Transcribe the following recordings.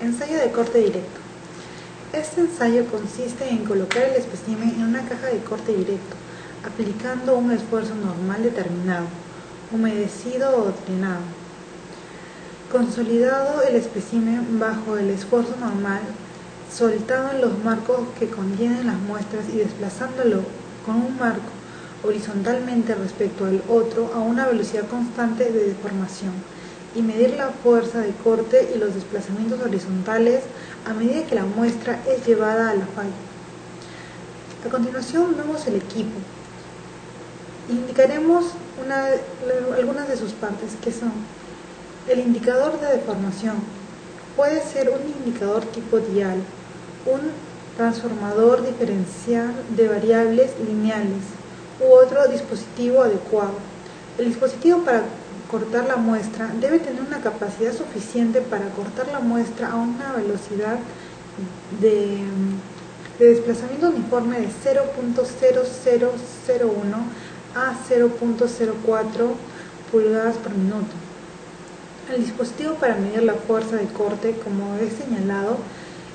Ensayo de corte directo. Este ensayo consiste en colocar el espécimen en una caja de corte directo, aplicando un esfuerzo normal determinado, humedecido o drenado. Consolidado el espécimen bajo el esfuerzo normal, soltado en los marcos que contienen las muestras y desplazándolo con un marco horizontalmente respecto al otro a una velocidad constante de deformación, y medir la fuerza de corte y los desplazamientos horizontales a medida que la muestra es llevada a la falla. A continuación vemos el equipo. Indicaremos algunas de sus partes, que son el indicador de deformación. Puede ser un indicador tipo dial, un transformador diferencial de variables lineales u otro dispositivo adecuado. El dispositivo para cortar la muestra debe tener una capacidad suficiente para cortar la muestra a una velocidad de desplazamiento uniforme de 0.0001 a 0.04 pulgadas por minuto. El dispositivo para medir la fuerza de corte, como he señalado,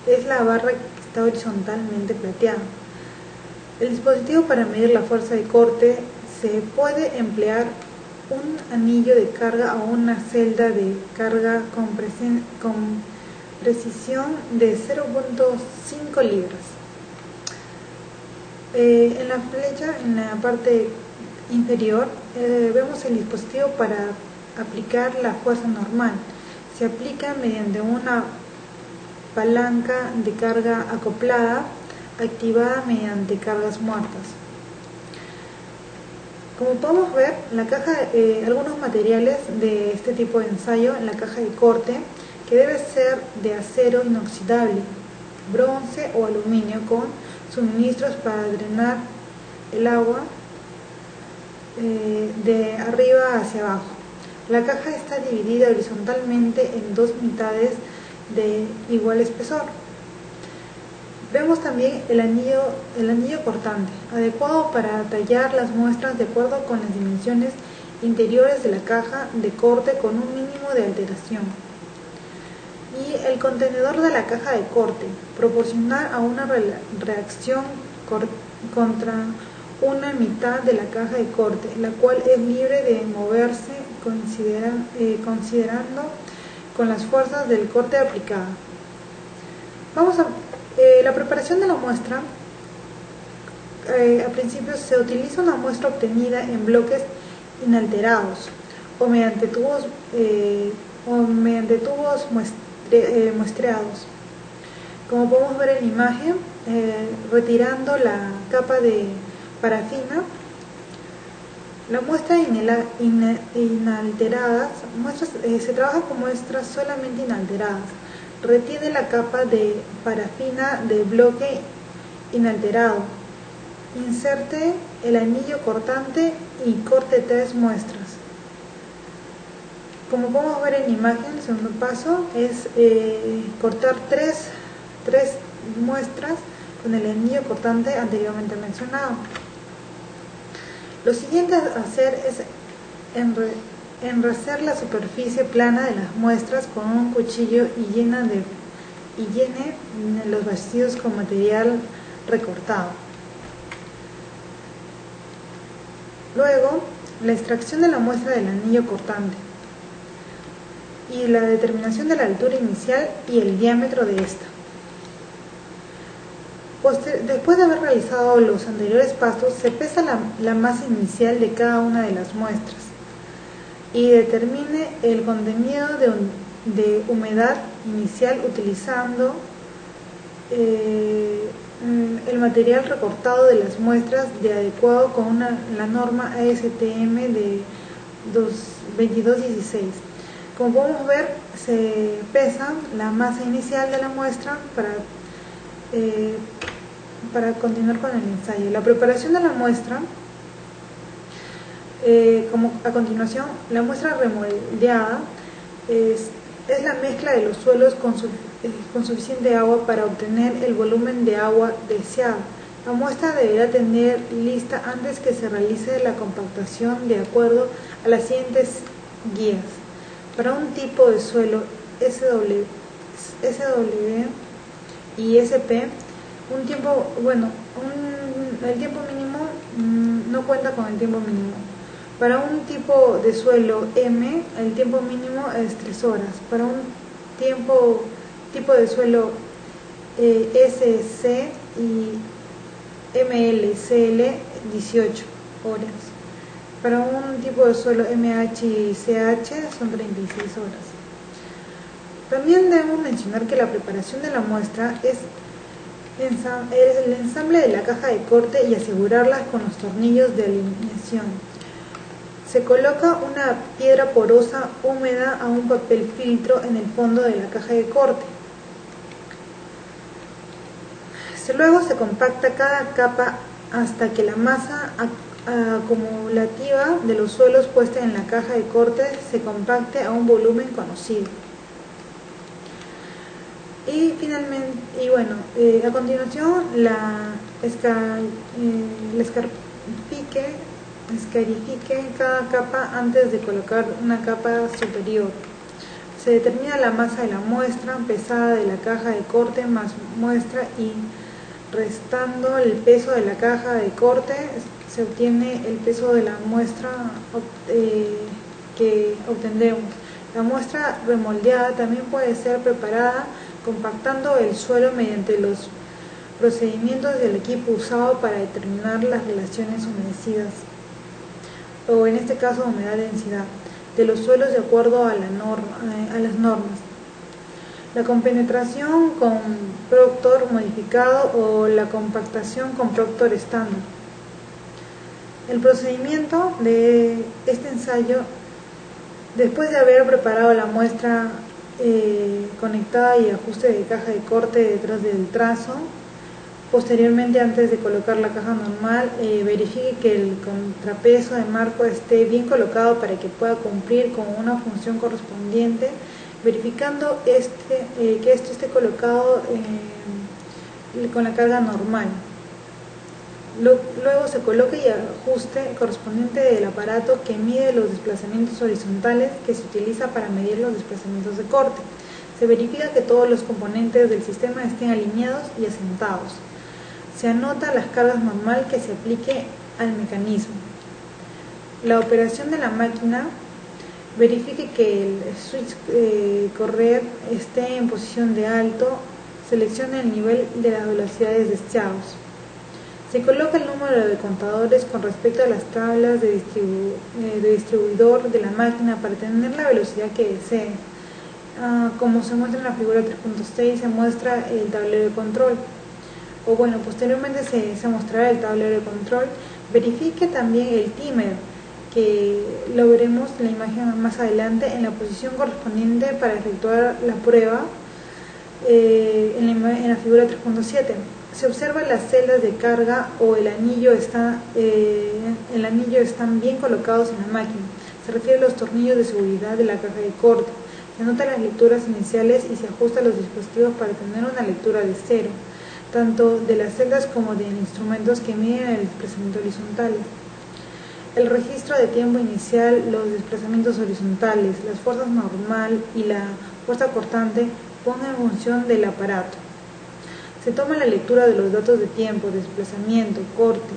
es la barra que está horizontalmente plateada. El dispositivo para medir la fuerza de corte se puede emplear un anillo de carga o una celda de carga con precisión de 0.5 libras. En la flecha, en la parte inferior, vemos el dispositivo para aplicar la fuerza normal. Se aplica mediante una palanca de carga acoplada, activada mediante cargas muertas. Como podemos ver, algunos materiales de este tipo de ensayo en la caja de corte, que debe ser de acero inoxidable, bronce o aluminio, con suministros para drenar el agua de arriba hacia abajo. La caja está dividida horizontalmente en dos mitades de igual espesor. Vemos también el anillo cortante, adecuado para tallar las muestras de acuerdo con las dimensiones interiores de la caja de corte con un mínimo de alteración. Y el contenedor de la caja de corte, proporcional a una reacción contra una mitad de la caja de corte, la cual es libre de moverse considerando con las fuerzas del corte aplicada. La preparación de la muestra. Al principio se utiliza una muestra obtenida en bloques inalterados o mediante tubos muestreados. Como podemos ver en la imagen, retirando la capa de parafina, la muestra inalteradas, se trabaja con muestras solamente inalteradas. Retiene la capa de parafina del bloque inalterado. Inserte el anillo cortante y corte 3 muestras. Como podemos ver en la imagen, el segundo paso es cortar tres muestras con el anillo cortante anteriormente mencionado. Lo siguiente a hacer es enraizar la superficie plana de las muestras con un cuchillo y llene los vacíos con material recortado. Luego, la extracción de la muestra del anillo cortante y la determinación de la altura inicial y el diámetro de esta. Después de haber realizado los anteriores pasos, se pesa la masa inicial de cada una de las muestras y determine el contenido de humedad inicial utilizando el material recortado de las muestras de adecuado con la norma ASTM de 2216. Como podemos ver, se pesa la masa inicial de la muestra para continuar con el ensayo. La preparación de la muestra, a continuación, la muestra remoldeada es la mezcla de los suelos con suficiente agua para obtener el volumen de agua deseado. La muestra deberá tener lista antes que se realice la compactación de acuerdo a las siguientes guías. Para un tipo de suelo SWC SW y SP, el tiempo mínimo no cuenta con el tiempo mínimo. Para un tipo de suelo M, el tiempo mínimo es 3 horas. Para un tipo de suelo SC y MLCL, 18 horas. Para un tipo de suelo MH y CH son 36 horas. También debemos mencionar que la preparación de la muestra es el ensamble de la caja de corte y asegurarla con los tornillos de alineación. Se coloca una piedra porosa húmeda a un papel filtro en el fondo de la caja de corte. Luego se compacta cada capa hasta que la masa acumulativa de los suelos puesta en la caja de corte se compacte a un volumen conocido. Y finalmente, a continuación escarifique cada capa antes de colocar una capa superior. Se determina la masa de la muestra pesada de la caja de corte más muestra y restando el peso de la caja de corte se obtiene el peso de la muestra que obtendremos. La muestra remoldeada también puede ser preparada compactando el suelo mediante los procedimientos del equipo usado para determinar las relaciones humedecidas, o en este caso humedad-densidad, de los suelos de acuerdo a las normas. La compenetración con Proctor modificado o la compactación con Proctor estándar. El procedimiento de este ensayo, después de haber preparado la muestra conectada y ajuste de caja de corte detrás del trazo, posteriormente, antes de colocar la caja normal, verifique que el contrapeso de marco esté bien colocado para que pueda cumplir con una función correspondiente, verificando que esto esté colocado con la carga normal. Luego se coloca y ajuste correspondiente del aparato que mide los desplazamientos horizontales que se utiliza para medir los desplazamientos de corte. Se verifica que todos los componentes del sistema estén alineados y asentados. Se anota las cargas normal que se aplique al mecanismo. La operación de la máquina, verifique que el switch correr esté en posición de alto, seleccione el nivel de las velocidades deseados. Se coloca el número de contadores con respecto a las tablas de distribuidor de la máquina para tener la velocidad que desee. Como se muestra en la figura 3.6, se muestra el tablero de control. Posteriormente se mostrará el tablero de control. Verifique también el timer, que lo veremos en la imagen más adelante, en la posición correspondiente para efectuar la prueba en la figura 3.7. Se observa las celdas de carga o el anillo están bien colocados en la máquina. Se refiere a los tornillos de seguridad de la caja de corte. Se anotan las lecturas iniciales y se ajustan los dispositivos para tener una lectura de cero, tanto de las celdas como de instrumentos que miden el desplazamiento horizontal. El registro de tiempo inicial, los desplazamientos horizontales, las fuerzas normal y la fuerza cortante ponen en función del aparato. Se toma la lectura de los datos de tiempo, desplazamiento, corte,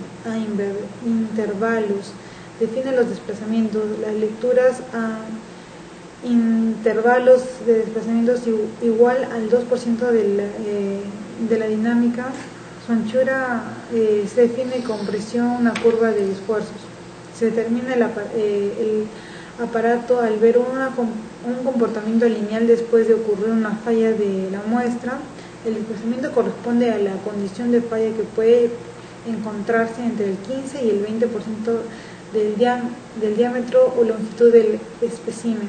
intervalos, define los desplazamientos, las lecturas a intervalos de desplazamientos igual al 2% de la dinámica. Su anchura se define con presión una curva de esfuerzos. Se determina el aparato al ver un comportamiento lineal después de ocurrir una falla de la muestra. El desplazamiento corresponde a la condición de falla que puede encontrarse entre el 15 y el 20% del diámetro o longitud del espécimen.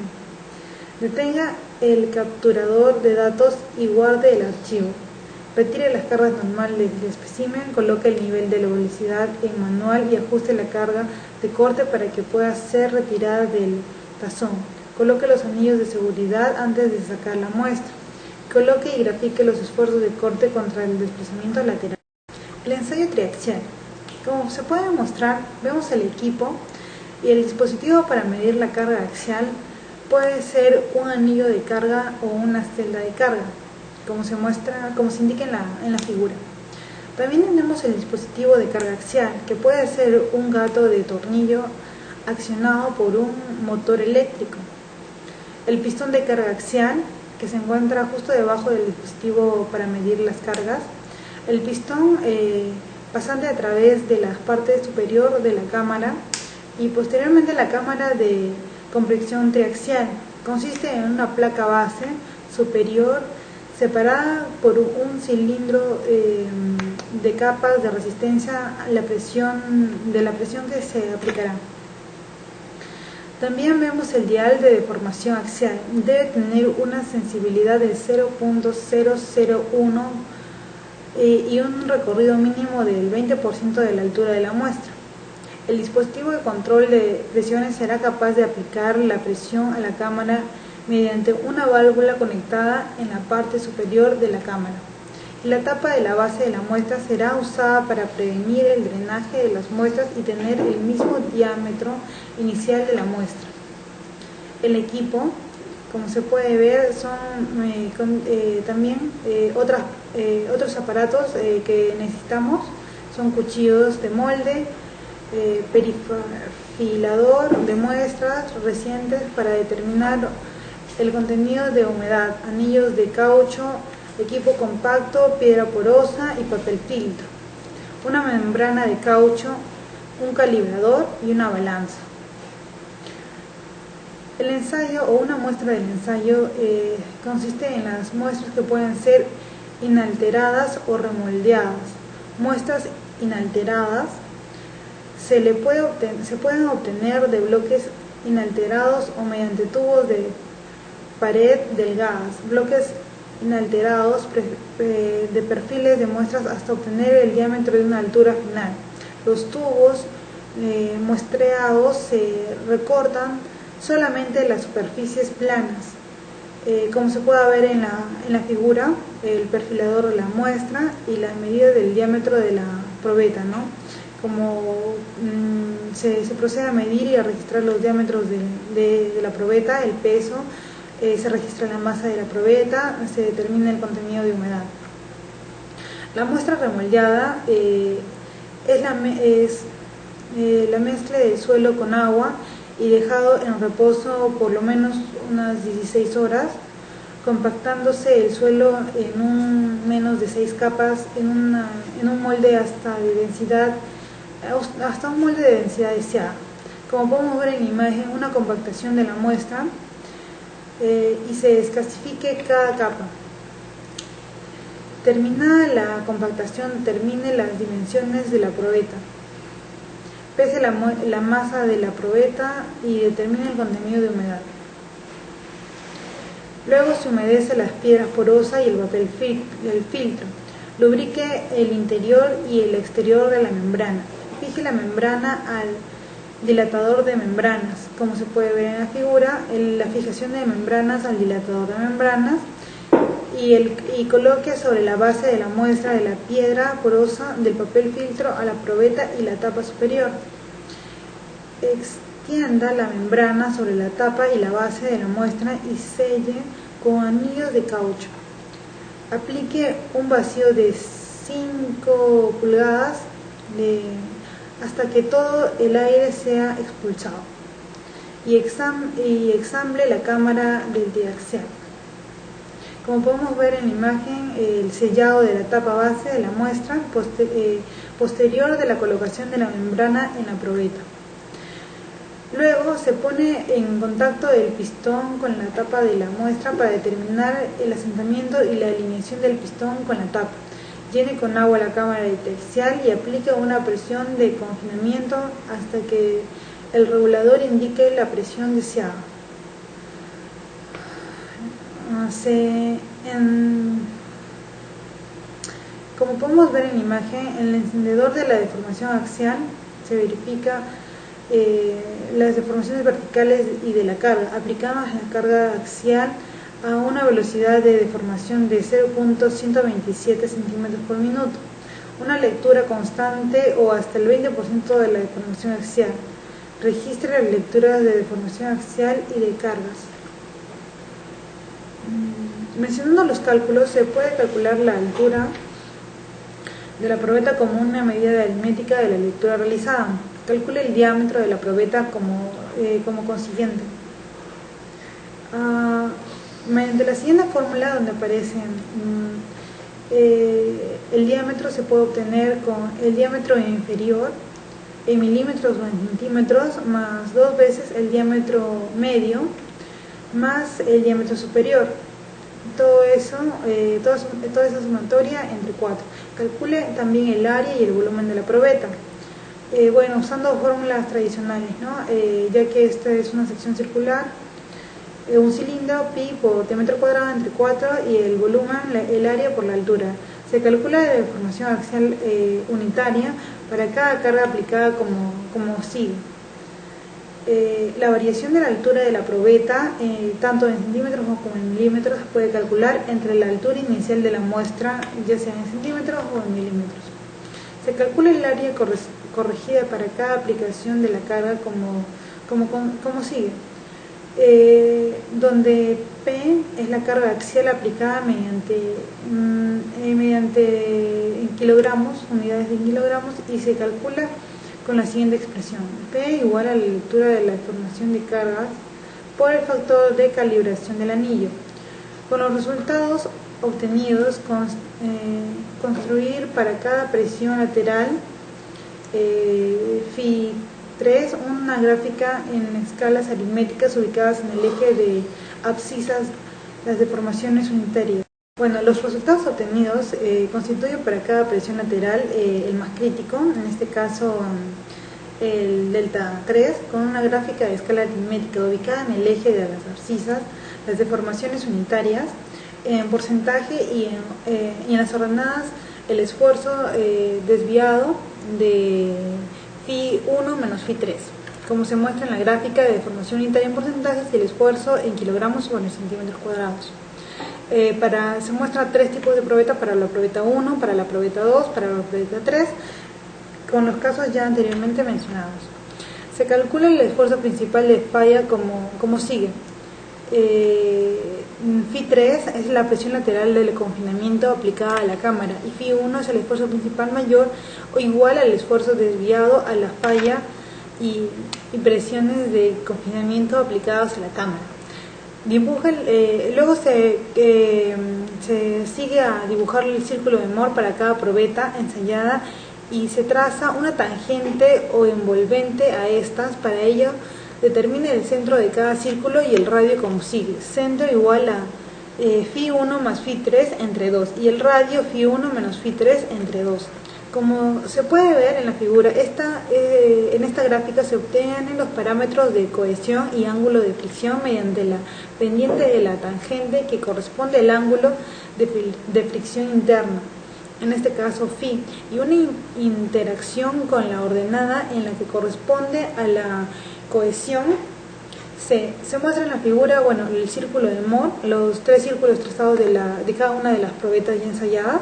Detenga el capturador de datos y guarde el archivo. Retire las cargas normales del espécimen, coloque el nivel de la velocidad en manual y ajuste la carga de corte para que pueda ser retirada del tazón. Coloque los anillos de seguridad antes de sacar la muestra. Coloque y grafique los esfuerzos de corte contra el desplazamiento lateral. El ensayo triaxial. Como se puede mostrar, vemos el equipo y el dispositivo para medir la carga axial. Puede ser un anillo de carga o una celda de carga. como se indica en la figura. También tenemos el dispositivo de carga axial, que puede ser un gato de tornillo accionado por un motor eléctrico. El pistón de carga axial, que se encuentra justo debajo del dispositivo para medir las cargas. El pistón pasante a través de la parte superior de la cámara y posteriormente la cámara de compresión triaxial. Consiste en una placa base superior separada por un cilindro de capas de resistencia a la presión que se aplicará. También vemos el dial de deformación axial. Debe tener una sensibilidad de 0.001 y un recorrido mínimo del 20% de la altura de la muestra. El dispositivo de control de presiones será capaz de aplicar la presión a la cámara mediante una válvula conectada en la parte superior de la cámara. La tapa de la base de la muestra será usada para prevenir el drenaje de las muestras y tener el mismo diámetro inicial de la muestra. El equipo, como se puede ver, son también otros aparatos que necesitamos. Son cuchillos de molde, perfilador de muestras recientes para determinar el contenido de humedad, anillos de caucho, equipo compacto, piedra porosa y papel filtro, una membrana de caucho, un calibrador y una balanza. El ensayo o una muestra del ensayo consiste en las muestras que pueden ser inalteradas o remoldeadas. Muestras inalteradas se pueden obtener de bloques inalterados o mediante tubos de pared delgadas, bloques inalterados de perfiles de muestras hasta obtener el diámetro de una altura final. Los tubos muestreados se recortan solamente las superficies planas. Como se puede ver en la figura, el perfilador de la muestra y la medida del diámetro de la probeta, ¿no? Como se procede a medir y a registrar los diámetros de la probeta, el peso, se registra la masa de la probeta, se determina el contenido de humedad. La muestra remoldeada es la mezcla del suelo con agua y dejado en reposo por lo menos unas 16 horas, compactándose el suelo en menos de 6 capas en un molde hasta un molde de densidad deseada. Como podemos ver en la imagen, una compactación de la muestra y se desclasifique cada capa. Terminada la compactación, determine las dimensiones de la probeta, pese la masa de la probeta y determine el contenido de humedad. Luego se humedece las piedras porosas y el papel filtro. Lubrique el interior y el exterior de la membrana. Fije la membrana al dilatador de membranas. Como se puede ver en la figura, la fijación de membranas al dilatador de membranas y coloque sobre la base de la muestra de la piedra porosa del papel filtro a la probeta y la tapa superior. Extienda la membrana sobre la tapa y la base de la muestra y selle con anillos de caucho. Aplique un vacío de 5 pulgadas hasta que todo el aire sea expulsado y ensamble la cámara del triaxial. Como podemos ver en la imagen, el sellado de la tapa base de la muestra posterior de la colocación de la membrana en la probeta. Luego se pone en contacto el pistón con la tapa de la muestra para determinar el asentamiento y la alineación del pistón con la tapa. Llene con agua la cámara de triaxial y aplique una presión de confinamiento hasta que el regulador indique la presión deseada. Como podemos ver en la imagen, en el encendedor de la deformación axial se verifica las deformaciones verticales y de la carga. Aplicamos la carga axial a una velocidad de deformación de 0.127 centímetros por minuto, una lectura constante o hasta el 20% de la deformación axial. Registre las lecturas de deformación axial y de cargas. Mencionando los cálculos, se puede calcular la altura de la probeta como una medida aritmética de la lectura realizada. Calcule el diámetro de la probeta como consiguiente. Mediante la siguiente fórmula, donde aparecen el diámetro, se puede obtener con el diámetro inferior en milímetros o en centímetros más 2 veces el diámetro medio más el diámetro superior. Todo eso, toda esa sumatoria entre 4. Calcule también el área y el volumen de la probeta. Bueno, usando fórmulas tradicionales, ¿no? Ya que esta es una sección circular, un cilindro, pi por diámetro cuadrado entre 4 y el volumen, el área por la altura. Se calcula la deformación axial unitaria para cada carga aplicada como sigue. La variación de la altura de la probeta, tanto en centímetros como en milímetros, se puede calcular entre la altura inicial de la muestra, ya sea en centímetros o en milímetros. Se calcula el área corregida para cada aplicación de la carga como sigue. Donde P es la carga axial aplicada mediante en kilogramos, unidades de kilogramos, y se calcula con la siguiente expresión: P igual a la altura de la deformación de cargas por el factor de calibración del anillo. Con los resultados obtenidos, construir para cada presión lateral Φ 3 una gráfica en escalas aritméticas ubicadas en el eje de abscisas, las deformaciones unitarias. Bueno, los resultados obtenidos constituyen para cada presión lateral el más crítico, en este caso el delta 3, con una gráfica de escala aritmética ubicada en el eje de las abscisas, las deformaciones unitarias, en porcentaje y en las ordenadas el esfuerzo desviado de Φ 1 menos Φ 3, como se muestra en la gráfica de deformación unitaria en porcentajes y el esfuerzo en kilogramos o en centímetros cuadrados. Se muestra 3 tipos de probeta: para la probeta 1, para la probeta 2, para la probeta 3, con los casos ya anteriormente mencionados. Se calcula el esfuerzo principal de falla como sigue. Φ 3 es la presión lateral del confinamiento aplicada a la cámara, y Φ 1 es el esfuerzo principal mayor o igual al esfuerzo desviado a la falla y presiones de confinamiento aplicadas a la cámara. Luego se sigue a dibujar el círculo de Mohr para cada probeta ensayada y se traza una tangente o envolvente a estas. Para ello determine el centro de cada círculo y el radio como sigue: centro igual a Φ 1 más Φ 3 entre 2 y el radio Φ 1 menos Φ 3 entre 2. Como se puede ver en la figura, en esta gráfica se obtienen los parámetros de cohesión y ángulo de fricción mediante la pendiente de la tangente que corresponde al ángulo de fricción interna, en este caso Φ, y una interacción con la ordenada en la que corresponde a la cohesión. Se muestra en la figura, bueno, el círculo de Mohr, los 3 círculos trazados de cada una de las probetas ya ensayadas.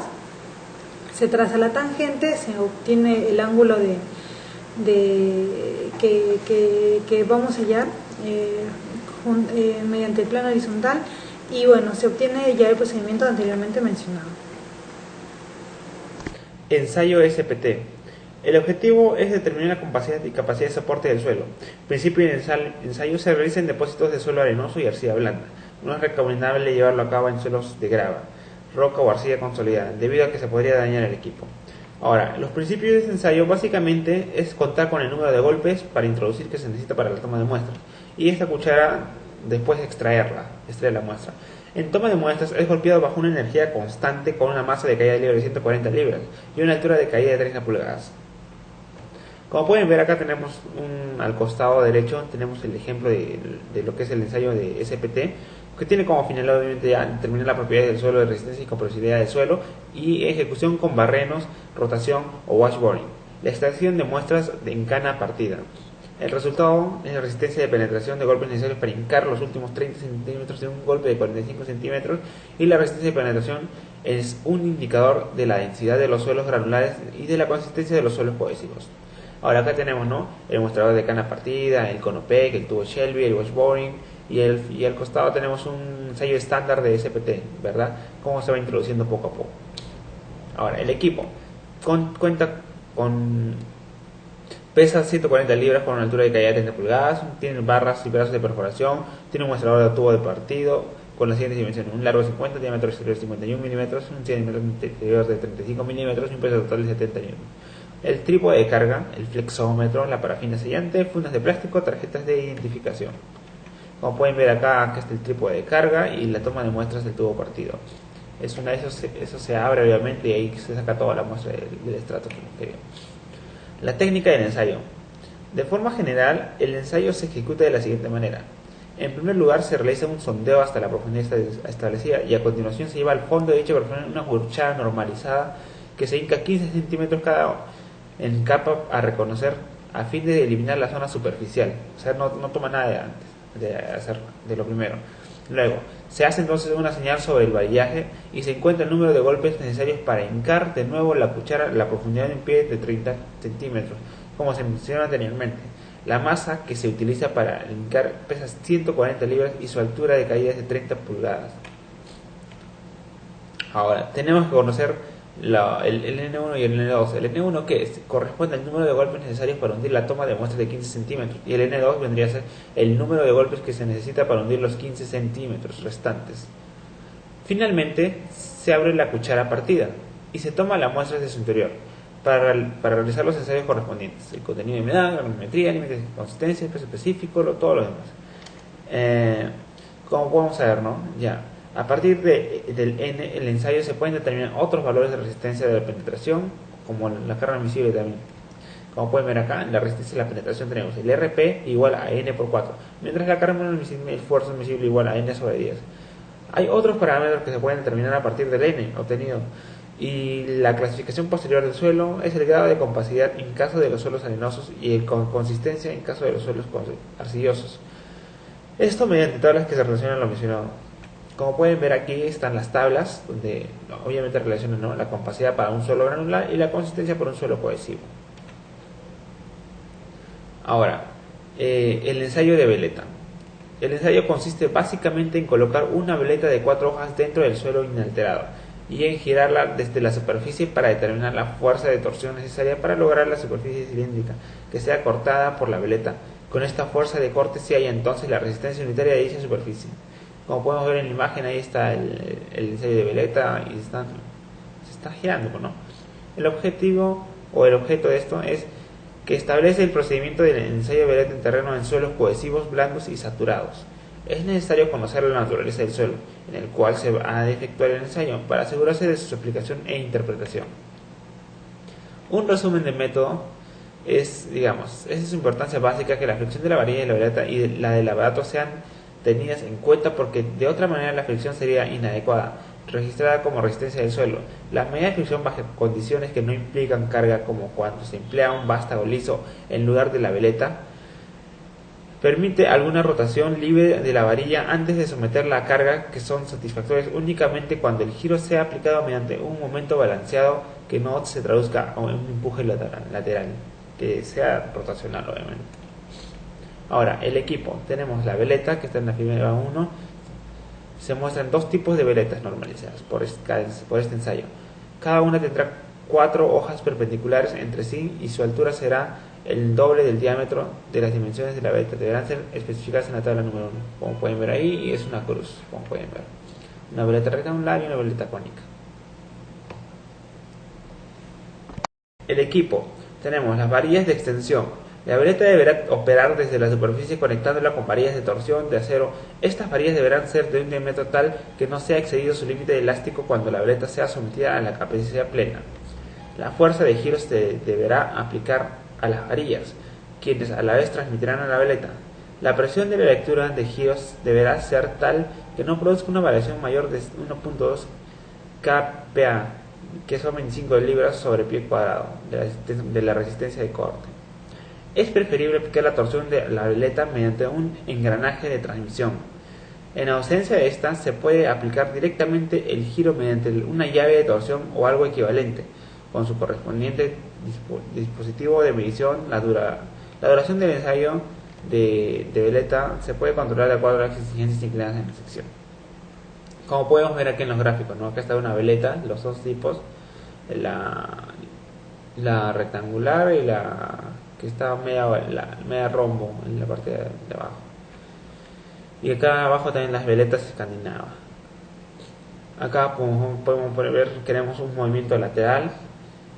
Se traza la tangente, se obtiene el ángulo que vamos a hallar mediante el plano horizontal, y bueno, se obtiene ya el procedimiento anteriormente mencionado. Ensayo SPT. El objetivo es determinar la capacidad y capacidad de soporte del suelo. El principio del ensayo se realiza en depósitos de suelo arenoso y arcilla blanda. No es recomendable llevarlo a cabo en suelos de grava, roca o arcilla consolidada, debido a que se podría dañar el equipo. Ahora, los principios de este ensayo básicamente es contar con el número de golpes para introducir que se necesita para la toma de muestras, y esta cuchara después extraer la muestra. En toma de muestras es golpeado bajo una energía constante con una masa de caída libre de 140 libras y una altura de caída de 30 pulgadas. Como pueden ver, acá tenemos al costado derecho tenemos el ejemplo de lo que es el ensayo de SPT, que tiene como finalidad obviamente determinar la propiedad del suelo, de resistencia y compresibilidad del suelo, y ejecución con barrenos, rotación o washboarding. La extracción de muestras en cana partida. El resultado es la resistencia de penetración de golpes necesarios para hincar los últimos 30 centímetros de un golpe de 45 centímetros, y la resistencia de penetración es un indicador de la densidad de los suelos granulares y de la consistencia de los suelos cohesivos. Ahora acá tenemos, ¿no?, el mostrador de cana partida, el conopec, el tubo Shelby, el washboarding, y al costado tenemos un ensayo estándar de SPT, ¿verdad? Cómo se va introduciendo poco a poco. Ahora, el equipo cuenta con pesa 140 libras con una altura de caída de 30 pulgadas, tiene barras y brazos de perforación, tiene un muestrador de tubo de partido con las siguientes dimensiones: un largo de 50, diámetro exterior de 51 milímetros, un diámetro interior de 35 milímetros y un peso total de 70 newton. El trípode de carga, el flexómetro, la parafina sellante, fundas de plástico, tarjetas de identificación. Como pueden ver acá está el trípode de carga y la toma de muestras del tubo partido. Eso se abre obviamente y ahí se saca toda la muestra del estrato que queremos. La técnica del ensayo. De forma general, el ensayo se ejecuta de la siguiente manera. En primer lugar, se realiza un sondeo hasta la profundidad establecida y a continuación se lleva al fondo de dicha profundidad una cuchara normalizada que se hinca 15 centímetros en capa a reconocer a fin de eliminar la zona superficial. O sea, no toma nada de antes de lo primero. Luego, se hace entonces una señal sobre el varillaje y se encuentra el número de golpes necesarios para hincar de nuevo la cuchara a la profundidad de un pie de 30 centímetros, como se mencionó anteriormente. La masa que se utiliza para hincar pesa 140 libras y su altura de caída es de 30 pulgadas. Ahora, tenemos que conocer el N1 y el N2. El N1 que corresponde al número de golpes necesarios para hundir la toma de muestras de 15 centímetros y el N2 vendría a ser el número de golpes que se necesita para hundir los 15 centímetros restantes. Finalmente se abre la cuchara partida y se toma la muestra de su interior para realizar los ensayos correspondientes: el contenido de humedad, la granulometría, límites de consistencia, el peso específico, todo lo demás. Como podemos saber, ¿no? Ya. A partir del N, el ensayo se pueden determinar otros valores de resistencia de la penetración, como la carga admisible también. Como pueden ver acá, en la resistencia de la penetración tenemos el RP igual a N por 4, mientras la carga admisible, el esfuerzo admisible igual a N sobre 10. Hay otros parámetros que se pueden determinar a partir del N obtenido, y la clasificación posterior del suelo es el grado de compacidad en caso de los suelos arenosos y el consistencia en caso de los suelos arcillosos. Esto mediante tablas que se relacionan a lo mencionado. Como pueden ver, aquí están las tablas donde obviamente relacionan, ¿no?, la compacidad para un suelo granular y la consistencia para un suelo cohesivo. Ahora, el ensayo de veleta. El ensayo consiste básicamente en colocar una veleta de 4 hojas dentro del suelo inalterado y en girarla desde la superficie para determinar la fuerza de torsión necesaria para lograr la superficie cilíndrica que sea cortada por la veleta. Con esta fuerza de corte se halla entonces la resistencia unitaria de dicha superficie. Como podemos ver en la imagen, ahí está el ensayo de veleta y se está girando, ¿no? El objetivo o el objeto de esto es que establece el procedimiento del ensayo de veleta en terreno en suelos cohesivos, blandos y saturados. Es necesario conocer la naturaleza del suelo en el cual se va a efectuar el ensayo para asegurarse de su aplicación e interpretación. Un resumen del método es su importancia básica: que la flexión de la varilla de la veleta y la del aparato sean tenidas en cuenta, porque de otra manera la fricción sería inadecuada, registrada como resistencia del suelo. La medida de fricción bajo condiciones que no implican carga, como cuando se emplea un vástago liso en lugar de la veleta, permite alguna rotación libre de la varilla antes de someterla a carga, que son satisfactorias únicamente cuando el giro sea aplicado mediante un momento balanceado que no se traduzca en un empuje lateral, que sea rotacional obviamente. Ahora, el equipo. Tenemos la veleta que está en la figura 1. Se muestran dos tipos de veletas normalizadas por este ensayo. Cada una tendrá 4 hojas perpendiculares entre sí y su altura será el doble del diámetro de las dimensiones de la veleta. Deberán ser especificadas en la tabla número 1. Como pueden ver ahí, y es una cruz, como pueden ver. Una veleta rectangular y una veleta cónica. El equipo. Tenemos las varillas de extensión. La veleta deberá operar desde la superficie conectándola con varillas de torsión de acero. Estas varillas deberán ser de un diámetro tal que no sea excedido su límite elástico cuando la veleta sea sometida a la capacidad plena. La fuerza de giro se deberá aplicar a las varillas, quienes a la vez transmitirán a la veleta. La presión de la lectura de giros deberá ser tal que no produzca una variación mayor de 1.2 kPa, que son 25 libras sobre pie cuadrado de la resistencia de corte. Es preferible aplicar la torsión de la veleta mediante un engranaje de transmisión. En ausencia de esta, se puede aplicar directamente el giro mediante una llave de torsión o algo equivalente, con su correspondiente dispositivo de medición. La duración del ensayo de veleta se puede controlar de acuerdo a las exigencias inclinadas en la sección. Como podemos ver aquí en los gráficos, ¿no? Acá está una veleta, los dos tipos, la rectangular y la que está media rombo en la parte de abajo. Y acá abajo también las veletas escandinavas. Acá podemos ver, queremos un movimiento lateral.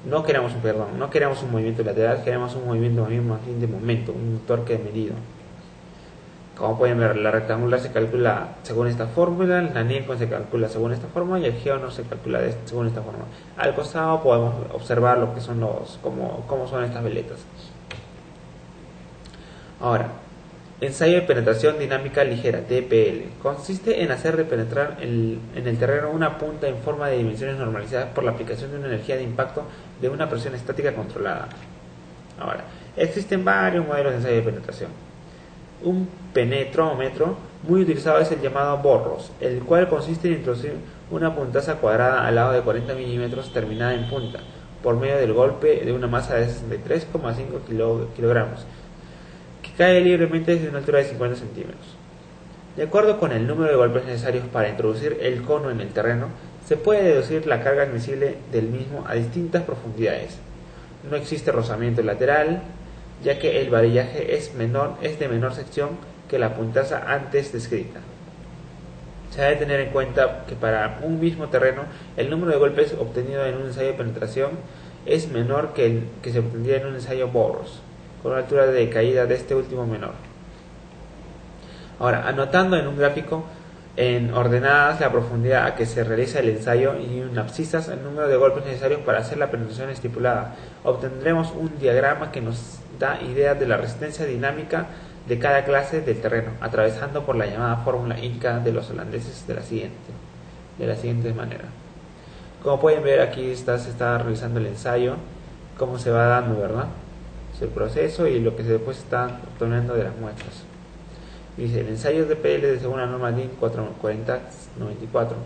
No queremos un movimiento lateral, queremos un movimiento más bien de momento, un torque medido. Como pueden ver, la rectangular se calcula según esta fórmula, la Nilcon se calcula según esta forma y el Geonor se calcula según esta forma. Al costado podemos observar lo que son cómo son estas veletas. Ahora, ensayo de penetración dinámica ligera, DPL. Consiste en hacer penetrar en el terreno una punta en forma de dimensiones normalizadas por la aplicación de una energía de impacto de una presión estática controlada. Ahora, existen varios modelos de ensayo de penetración. Un penetrómetro muy utilizado es el llamado Burroughs, el cual consiste en introducir una puntaza cuadrada al lado de 40 milímetros terminada en punta, por medio del golpe de una masa de 63,5 kilogramos, que cae libremente desde una altura de 50 centímetros. De acuerdo con el número de golpes necesarios para introducir el cono en el terreno, se puede deducir la carga admisible del mismo a distintas profundidades. No existe rozamiento lateral, ya que el varillaje es de menor sección que la puntaza antes descrita. Se debe tener en cuenta que para un mismo terreno, el número de golpes obtenido en un ensayo de penetración es menor que el que se obtendría en un ensayo Burroughs, con una altura de caída de este último menor. Ahora, anotando en un gráfico en ordenadas la profundidad a que se realiza el ensayo y en abscisas el número de golpes necesarios para hacer la penetración estipulada, obtendremos un diagrama que nos da idea de la resistencia dinámica de cada clase del terreno, atravesando por la llamada fórmula Inca de los holandeses de la siguiente manera. Como pueden ver, aquí se está realizando el ensayo, cómo se va dando, ¿verdad? Es el proceso y lo que después se está obteniendo de las muestras. Dice, el ensayo de PL según la norma DIN 44094.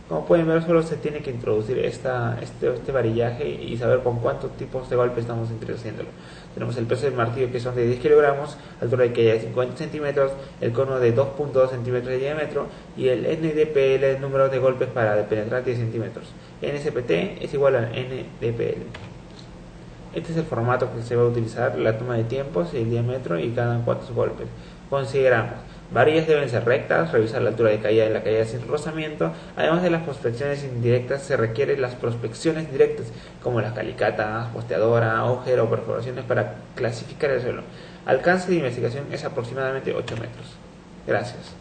Como pueden ver, solo se tiene que introducir este varillaje y saber con cuántos tipos de golpe estamos introduciéndolo. Tenemos el peso del martillo, que son de 10 kilogramos, altura de caída de 50 centímetros, el cono de 2.2 centímetros de diámetro y el NDPL, el número de golpes para penetrar 10 centímetros. NSPT es igual a NDPL. Este es el formato que se va a utilizar, la toma de tiempos, el diámetro y cada cuántos golpes. Consideramos, varillas deben ser rectas, revisar la altura de caída en la caída sin rozamiento. Además de las prospecciones indirectas, se requieren las prospecciones directas, como las calicatas, posteadora, agujero o perforaciones para clasificar el suelo. Alcance de investigación es aproximadamente 8 metros. Gracias.